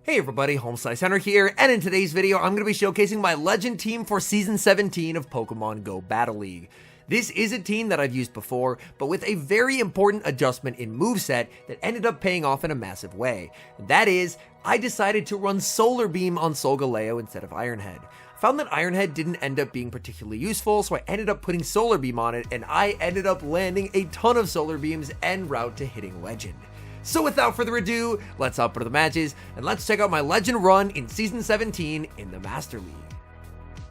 Hey everybody, HomeSliceHenry here, and in today's video, I'm going to be showcasing my legend team for Season 17 of Pokemon Go Battle League. This is a team that I've used before, but with a very important adjustment in moveset that ended up paying off in a massive way. And that is, I decided to run Solar Beam on Solgaleo instead of Iron Head. I found that Iron Head didn't end up being particularly useful, so I ended up putting Solar Beam on it, and I ended up landing a ton of Solar Beams en route to hitting Legend. So without further ado, let's hop into the matches, and let's check out my Legend run in Season 17 in the Master League.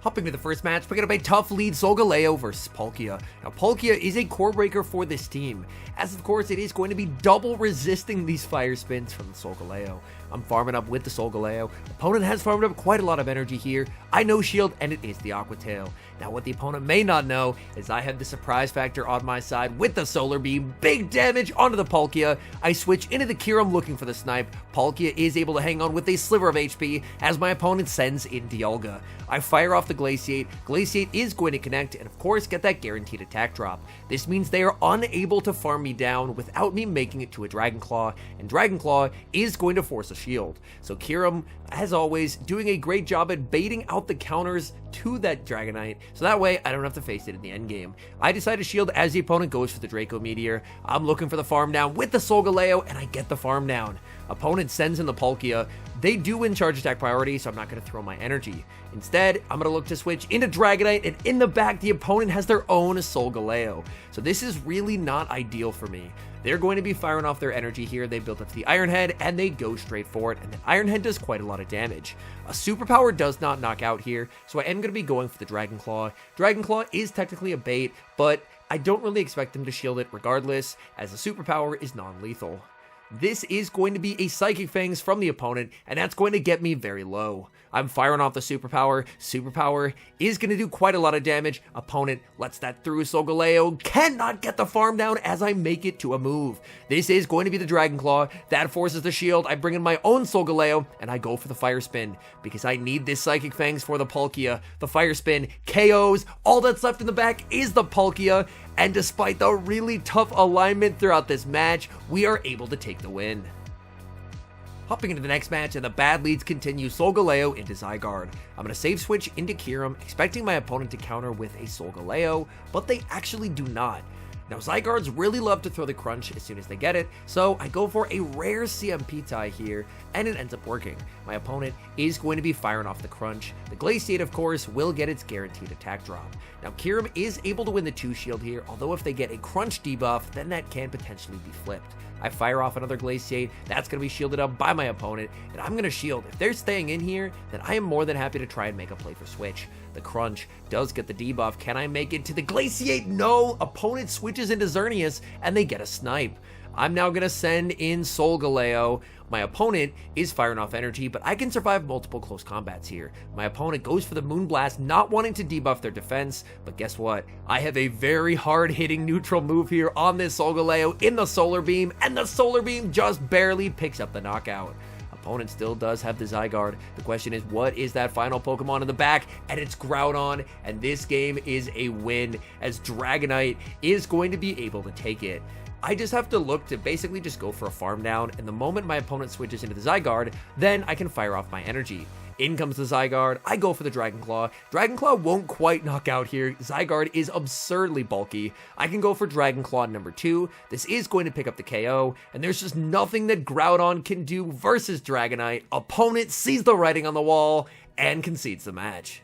Hopping to the first match, picking up a tough lead Solgaleo versus Palkia. Now Palkia is a core breaker for this team, as of course it is going to be double resisting these fire spins from the Solgaleo. I'm farming up with the Solgaleo. Opponent has farmed up quite a lot of energy here. I no shield, and it is the Aqua Tail. Now what the opponent may not know is I have the surprise factor on my side with the Solar Beam. Big damage onto the Palkia. I switch into the Kyurem looking for the snipe. Palkia is able to hang on with a sliver of HP as my opponent sends in Dialga. I fire off the Glaciate. Glaciate is going to connect and of course get that guaranteed attack drop. This means they are unable to farm me down without me making it to a Dragon Claw, and Dragon Claw is going to force a shield. So Kyurem, as always, doing a great job at baiting out the counters to that Dragonite, so that way I don't have to face it in the endgame. I decide to shield as the opponent goes for the Draco Meteor. I'm looking for the farm down with the Solgaleo, and I get the farm down. Opponent sends in the Palkia. They do win charge attack priority, so I'm not going to throw my energy. Instead, I'm going to look to switch into Dragonite, and in the back, the opponent has their own Solgaleo. So this is really not ideal for me. They're going to be firing off their energy here. They built up the Iron Head, and they go straight for it, and the Iron Head does quite a lot of damage. A Superpower does not knock out here, so I am going to be going for the Dragon Claw. Dragon Claw is technically a bait, but I don't really expect them to shield it regardless, as the Superpower is non-lethal. This is going to be a Psychic Fangs from the opponent, and that's going to get me very low. I'm firing off the Superpower. Superpower is going to do quite a lot of damage. Opponent lets that through. Solgaleo cannot get the farm down as I make it to a move. This is going to be the Dragon Claw. That forces the shield. I bring in my own Solgaleo, and I go for the Fire Spin because I need this Psychic Fangs for the Palkia. The Fire Spin KOs. All that's left in the back is the Palkia, and despite the really tough alignment throughout this match, we are able to take the win. Hopping into the next match, and the bad leads continue. Solgaleo into Zygarde. I'm going to save switch into Kyurem, expecting my opponent to counter with a Solgaleo, but they actually do not. Now, Zygardes really love to throw the crunch as soon as they get it, so I go for a rare CMP tie here, and it ends up working. My opponent is going to be firing off the crunch. The Glaciate, of course, will get its guaranteed attack drop. Now, Kyurem is able to win the 2-shield here, although if they get a crunch debuff, then that can potentially be flipped. I fire off another Glaciate. That's going to be shielded up by my opponent, and I'm going to shield. If they're staying in here, then I am more than happy to try and make a play for switch. The crunch does get the debuff. Can I make it to the Glaciate? No! Opponent switches into Xerneas, and they get a snipe. I'm now going to send in Solgaleo. My opponent is firing off energy, but I can survive multiple close combats here. My opponent goes for the Moonblast, not wanting to debuff their defense, but guess what? I have a very hard-hitting neutral move here on this Solgaleo in the Solar Beam, and the Solar Beam just barely picks up the knockout. Opponent still does have the Zygarde. The question is, what is that final Pokemon in the back? And it's Groudon, and this game is a win, as Dragonite is going to be able to take it. I just have to look to basically just go for a farm down, and the moment my opponent switches into the Zygarde, then I can fire off my energy. In comes the Zygarde. I go for the Dragon Claw. Dragon Claw won't quite knock out here. Zygarde is absurdly bulky. I can go for Dragon Claw number 2. This is going to pick up the KO, and there's just nothing that Groudon can do versus Dragonite. Opponent sees the writing on the wall and concedes the match.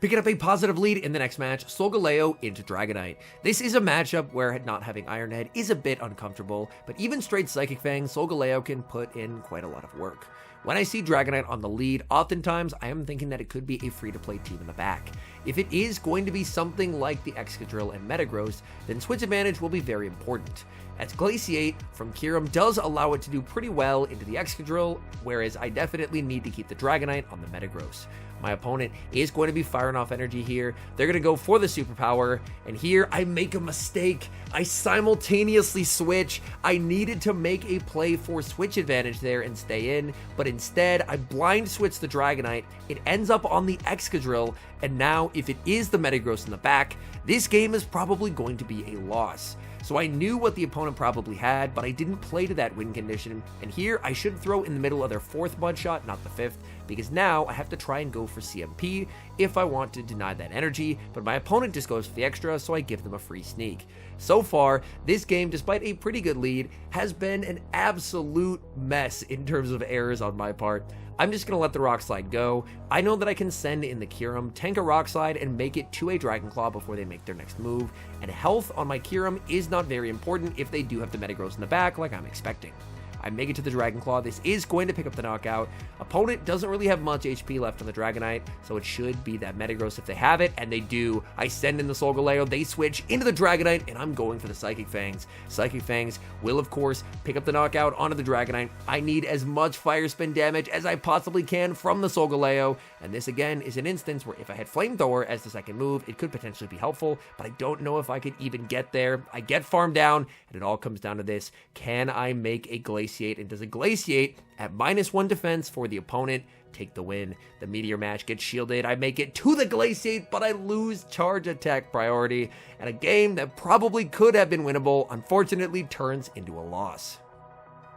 Picking up a positive lead in the next match, Solgaleo into Dragonite. This is a matchup where not having Iron Head is a bit uncomfortable, but even straight Psychic Fang, Solgaleo can put in quite a lot of work. When I see Dragonite on the lead, oftentimes I am thinking that it could be a free-to-play team in the back. If it is going to be something like the Excadrill and Metagross, then switch advantage will be very important. As Glaciate from Kyurem does allow it to do pretty well into the Excadrill, whereas I definitely need to keep the Dragonite on the Metagross. My opponent is going to be firing off energy here. They're going to go for the Superpower, and here I make a mistake. I simultaneously switch. I needed to make a play for switch advantage there and stay in, but instead I blind switch the Dragonite. It ends up on the Excadrill, and now if it is the Metagross in the back, this game is probably going to be a loss. So I knew what the opponent probably had, but I didn't play to that win condition, and here I should throw in the middle of their 4th mud shot, not the 5th, because now I have to try and go for CMP if I want to deny that energy, but my opponent just goes for the extra, so I give them a free sneak. So far, this game, despite a pretty good lead, has been an absolute mess in terms of errors on my part. I'm just going to let the Rock Slide go. I know that I can send in the Kyurem, tank a Rock Slide, and make it to a Dragon Claw before they make their next move, and health on my Kyurem is not very important if they do have the Metagross in the back like I'm expecting. I make it to the Dragon Claw. This is going to pick up the knockout. Opponent doesn't really have much HP left on the Dragonite, so it should be that Metagross if they have it, and they do. I send in the SOLGALEO, they switch into the Dragonite, and I'm going for the Psychic Fangs. Psychic Fangs will, of course, pick up the knockout onto the Dragonite. I need as much Fire Spin damage as I possibly can from the SOLGALEO, and this, again, is an instance where if I had Flamethrower as the second move, it could potentially be helpful, but I don't know if I could even get there. I get farmed down, and it all comes down to this. Can I make a Glaciate? And does a Glaciate at -1 defense for the opponent take the win? The Meteor Match gets shielded. I make it to the Glaciate, but I lose charge attack priority, and a game that probably could have been winnable unfortunately turns into a loss.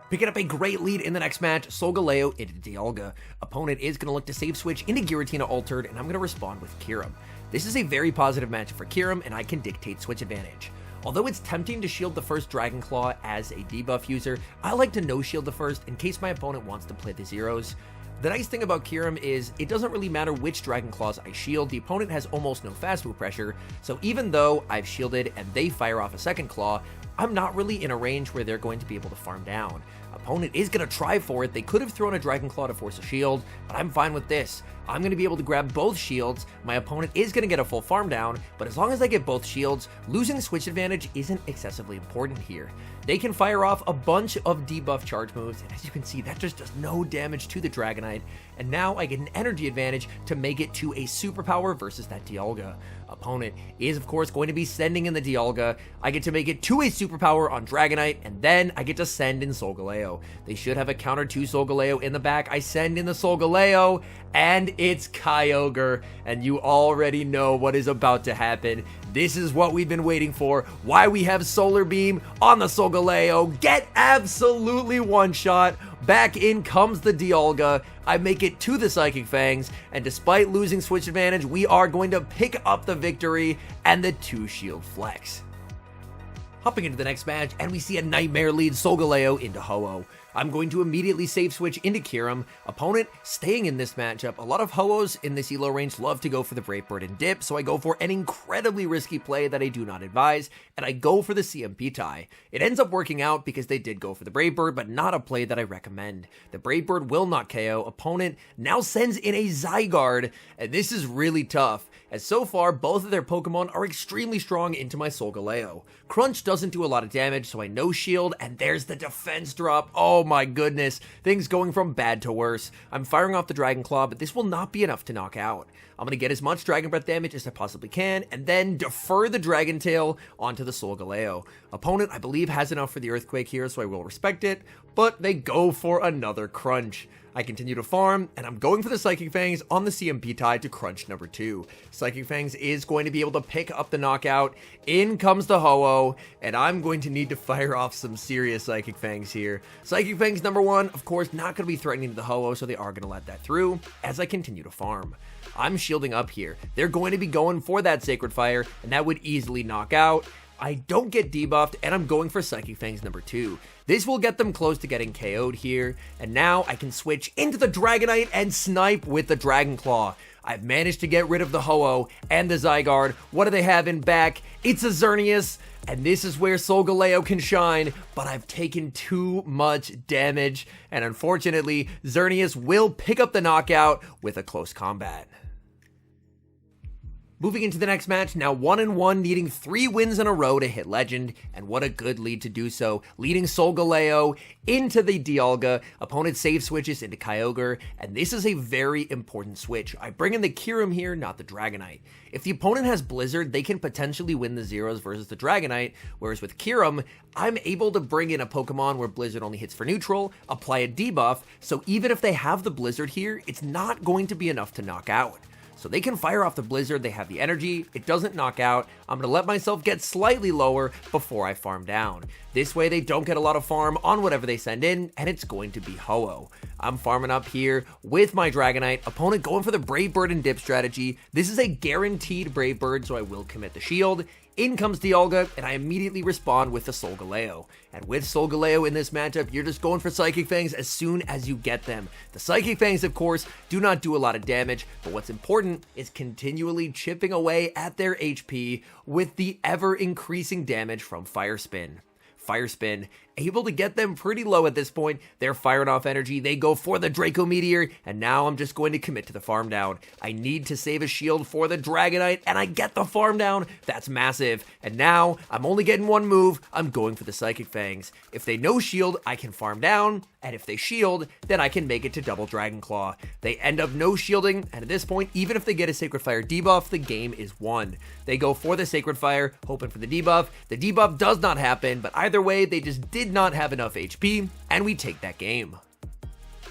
Picking up a great lead in the next match, SOLGALEO into Dialga. Opponent is going to look to save switch into Giratina Altered, and I'm going to respond with Kyurem. This is a very positive matchup for Kyurem, and I can dictate switch advantage. Although it's tempting to shield the first Dragon Claw as a debuff user, I like to no-shield the first in case my opponent wants to play the zeros. The nice thing about Kyurem is it doesn't really matter which Dragon Claws I shield, the opponent has almost no fast move pressure, so even though I've shielded and they fire off a second claw, I'm not really in a range where they're going to be able to farm down. Opponent is going to try for it. They could have thrown a Dragon Claw to force a shield, but I'm fine with this. I'm going to be able to grab both shields. My opponent is going to get a full farm down, but as long as I get both shields, losing switch advantage isn't excessively important here. They can fire off a bunch of debuff charge moves, and as you can see, that just does no damage to the Dragonite, and now I get an energy advantage to make it to a superpower versus that Dialga. Opponent is, of course, going to be sending in the Dialga. I get to make it to a superpower on Dragonite, and then I get to send in SOLGALEO. They should have a counter to SOLGALEO in the back. I send in the SOLGALEO, and it's Kyogre, and you already know what is about to happen. This is what we've been waiting for, why we have Solar Beam on the SOLGALEO. Get absolutely one-shot. Back in comes the Dialga. I make it to the Psychic Fangs, and despite losing switch advantage, we are going to pick up the victory and the 2-shield flex. Hopping into the next match, and we see a Nightmare lead SOLGALEO into Ho-Oh. I'm going to immediately save switch into Kyurem. Opponent staying in this matchup. A lot of Ho-Ohs in this elo range love to go for the Brave Bird and dip, so I go for an incredibly risky play that I do not advise, and I go for the CMP tie. It ends up working out because they did go for the Brave Bird, but not a play that I recommend. The Brave Bird will not KO. Opponent now sends in a Zygarde, and this is really tough, as so far both of their Pokemon are extremely strong into my SOLGALEO. Crunch doesn't do a lot of damage, so I no shield, and there's the defense drop. Oh my goodness, things going from bad to worse. I'm firing off the Dragon Claw, but this will not be enough to knock out. I'm going to get as much Dragon Breath damage as I possibly can, and then defer the Dragon Tail onto the SOLGALEO. Opponent, I believe, has enough for the Earthquake here, so I will respect it, but they go for another Crunch. I continue to farm, and I'm going for the Psychic Fangs on the CMP tie to Crunch number 2. Psychic Fangs is going to be able to pick up the knockout. In comes the Ho-Oh, and I'm going to need to fire off some serious Psychic Fangs here. Psychic Fangs number 1, of course, not going to be threatening to the Ho-Oh, so they are going to let that through as I continue to farm. I'm shielding up here. They're going to be going for that Sacred Fire, and that would easily knock out. I don't get debuffed, and I'm going for Psychic Fangs number 2. This will get them close to getting KO'd here, and now I can switch into the Dragonite and snipe with the Dragon Claw. I've managed to get rid of the Ho-Oh and the Zygarde. What do they have in back? It's a Xerneas, and this is where SOLGALEO can shine, but I've taken too much damage, and unfortunately, Xerneas will pick up the knockout with a close combat. Moving into the next match, now 1-1, needing 3 wins in a row to hit Legend, and what a good lead to do so, leading SOLGALEO into the Dialga. Opponent save switches into Kyogre, and this is a very important switch. I bring in the Kyurem here, not the Dragonite. If the opponent has Blizzard, they can potentially win the zeros versus the Dragonite, whereas with Kyurem, I'm able to bring in a Pokemon where Blizzard only hits for neutral, apply a debuff, so even if they have the Blizzard here, it's not going to be enough to knock out. So they can fire off the Blizzard, they have the energy, it doesn't knock out. I'm going to let myself get slightly lower before I farm down. This way they don't get a lot of farm on whatever they send in, and it's going to be Ho-Oh. I'm farming up here with my Dragonite, opponent going for the Brave Bird and dip strategy. This is a guaranteed Brave Bird, so I will commit the shield. In comes Dialga, and I immediately respond with the Solgaleo. And with Solgaleo in this matchup, you're just going for Psychic Fangs as soon as you get them. The Psychic Fangs, of course, do not do a lot of damage, but what's important is continually chipping away at their HP with the ever-increasing damage from Fire Spin. Fire Spin, able to get them pretty low at this point. They're firing off energy, they go for the Draco Meteor, and now I'm just going to commit to the farm down. I need to save a shield for the Dragonite, and I get the farm down. That's massive. And now, I'm only getting one move, I'm going for the Psychic Fangs. If they no shield, I can farm down, and if they shield, then I can make it to double Dragon Claw. They end up no shielding, and at this point, even if they get a Sacred Fire debuff, the game is won. They go for the Sacred Fire, hoping for the debuff. The debuff does not happen, but either way, they just did not have enough HP, and we take that game.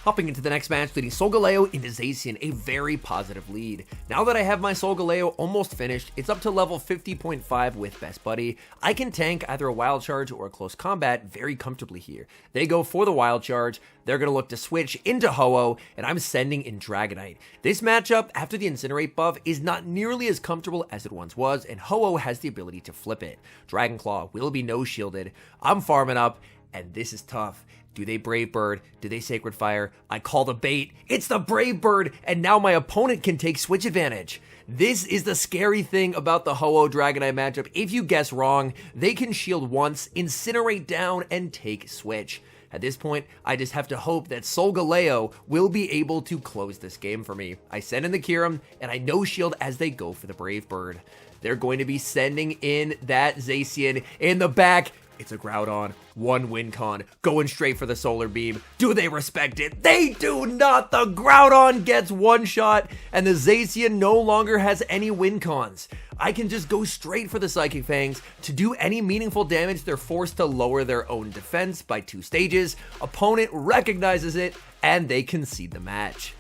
Hopping into the next match, leading Solgaleo into Zacian, a very positive lead. Now that I have my Solgaleo almost finished, it's up to level 50.5 with Best Buddy. I can tank either a Wild Charge or a Close Combat very comfortably here. They go for the Wild Charge, they're going to look to switch into Ho-Oh, and I'm sending in Dragonite. This matchup, after the Incinerate buff, is not nearly as comfortable as it once was, and Ho-Oh has the ability to flip it. Dragon Claw will be no shielded. I'm farming up, and this is tough. Do they Brave Bird? Do they Sacred Fire? I call the bait. It's the Brave Bird, and now my opponent can take switch advantage. This is the scary thing about the Ho-Oh Dragonite matchup. If you guess wrong, they can shield once, incinerate down, and take switch. At this point, I just have to hope that Solgaleo will be able to close this game for me. I send in the Kyurem, and I no shield as they go for the Brave Bird. They're going to be sending in that Zacian in the back. It's a Groudon, one win con, going straight for the Solar Beam. Do they respect it? They do not! The Groudon gets one shot, and the Zacian no longer has any win cons. I can just go straight for the Psychic Fangs. To do any meaningful damage, they're forced to lower their own defense by 2 stages. Opponent recognizes it, and they concede the match.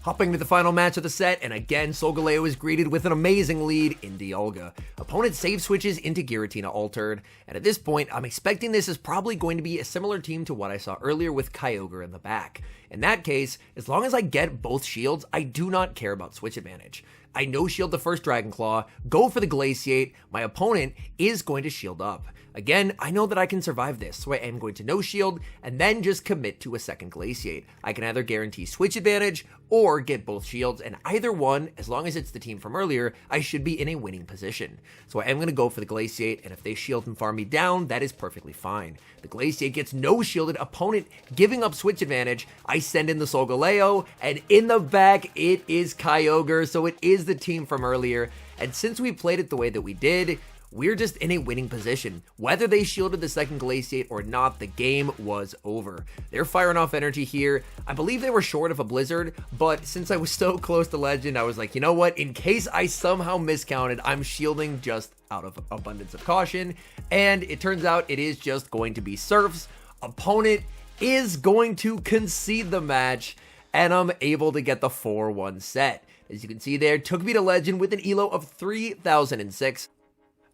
Hopping to the final match of the set, and again, Solgaleo is greeted with an amazing lead in Dialga. Opponent save switches into Giratina Altered, and at this point, I'm expecting this is probably going to be a similar team to what I saw earlier with Kyogre in the back. In that case, as long as I get both shields, I do not care about switch advantage. I no shield the first Dragon Claw, go for the Glaciate, my opponent is going to shield up. Again, I know that I can survive this, so I am going to no shield and then just commit to a second Glaciate. I can either guarantee switch advantage or get both shields, and either one, as long as it's the team from earlier, I should be in a winning position. So I am going to go for the Glaciate, and if they shield and farm me down, that is perfectly fine. The Glaciate gets no shielded, opponent giving up switch advantage. I send in the Solgaleo, and in the back, it is Kyogre, so it is the team from earlier. And since we played it the way that we did, we're just in a winning position. Whether they shielded the second Glaciate or not, the game was over. They're firing off energy here. I believe they were short of a Blizzard, but since I was so close to Legend, I was like, you know what? In case I somehow miscounted, I'm shielding just out of abundance of caution. And it turns out it is just going to be Surfs. Opponent is going to concede the match, and I'm able to get the 4-1 set. As you can see there, took me to Legend with an elo of 3006.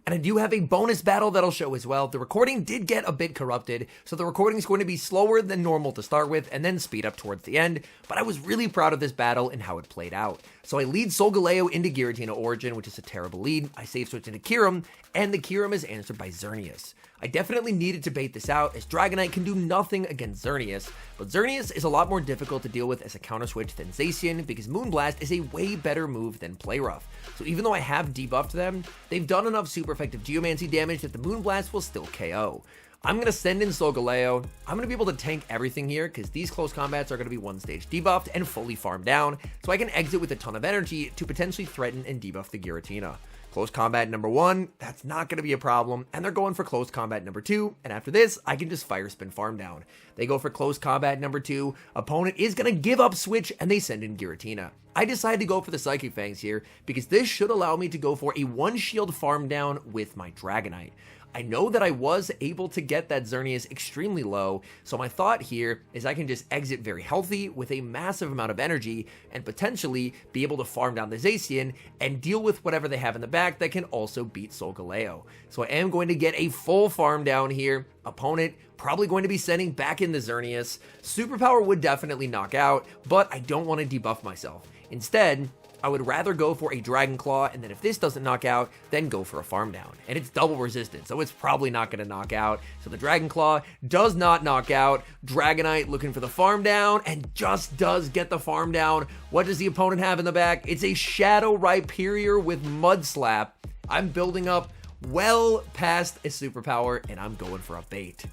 And I do have a bonus battle that'll show as well. The recording did get a bit corrupted, so the recording is going to be slower than normal to start with and then speed up towards the end, but I was really proud of this battle and how it played out. So I lead Solgaleo into Giratina Origin, which is a terrible lead. I save switch into Kyurem, and the Kyurem is answered by Xerneas. I definitely needed to bait this out, as Dragonite can do nothing against Xerneas, but Xerneas is a lot more difficult to deal with as a counter switch than Zacian, because Moonblast is a way better move than Play Rough. So even though I have debuffed them, they've done enough super effective Geomancy damage that the Moonblast will still KO. I'm going to send in Solgaleo. I'm going to be able to tank everything here because these close combats are going to be one stage debuffed and fully farmed down, so I can exit with a ton of energy to potentially threaten and debuff the Giratina. Close combat number 1, that's not going to be a problem, and they're going for close combat number 2, and after this, I can just Fire Spin farm down. They go for close combat number 2, opponent is going to give up switch, and they send in Giratina. I decided to go for the Psychic Fangs here, because this should allow me to go for a 1 shield farm down with my Dragonite. I know that I was able to get that Xerneas extremely low, so my thought here is I can just exit very healthy with a massive amount of energy and potentially be able to farm down the Zacian and deal with whatever they have in the back that can also beat Solgaleo. So I am going to get a full farm down here. Opponent probably going to be sending back in the Xerneas. Superpower would definitely knock out, but I don't want to debuff myself. Instead, I would rather go for a Dragon Claw, and then if this doesn't knock out, then go for a farm down. And it's double resistant, so it's probably not going to knock out. So the Dragon Claw does not knock out. Dragonite looking for the farm down, and just does get the farm down. What does the opponent have in the back? It's a Shadow Rhyperior with Mud Slap. I'm building up well past a superpower, and I'm going for a bait.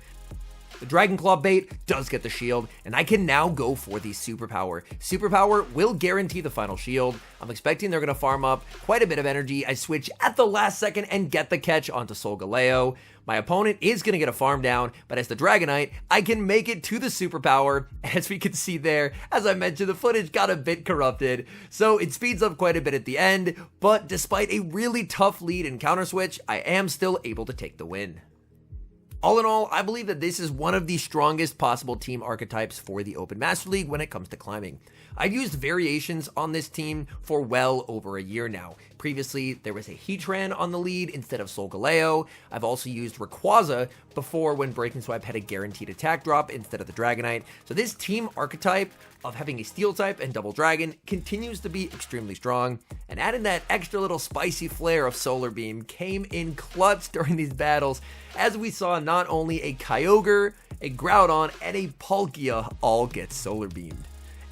The Dragon Claw bait does get the shield, and I can now go for the Superpower. Superpower will guarantee the final shield. I'm expecting they're going to farm up quite a bit of energy. I switch at the last second and get the catch onto Solgaleo. My opponent is going to get a farm down, but as the Dragonite, I can make it to the Superpower. As we can see there, as I mentioned, the footage got a bit corrupted, so it speeds up quite a bit at the end, but despite a really tough lead in Counter Switch, I am still able to take the win. All in all, I believe that this is one of the strongest possible team archetypes for the Open Master League when it comes to climbing. I've used variations on this team for well over a year now. Previously, there was a Heatran on the lead instead of Solgaleo. I've also used Rayquaza before when Breaking Swipe had a guaranteed attack drop instead of the Dragonite. So this team archetype of having a Steel type and Double Dragon continues to be extremely strong. And adding that extra little spicy flair of Solar Beam came in clutch during these battles, as we saw not only a Kyogre, a Groudon, and a Palkia all get Solar Beamed.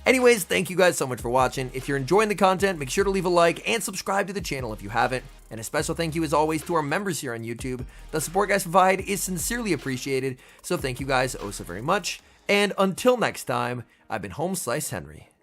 Anyways, thank you guys so much for watching. If you're enjoying the content, make sure to leave a like and subscribe to the channel if you haven't. And a special thank you as always to our members here on YouTube. The support guys provide is sincerely appreciated, so thank you guys oh so very much. And until next time, I've been HomeSliceHenry.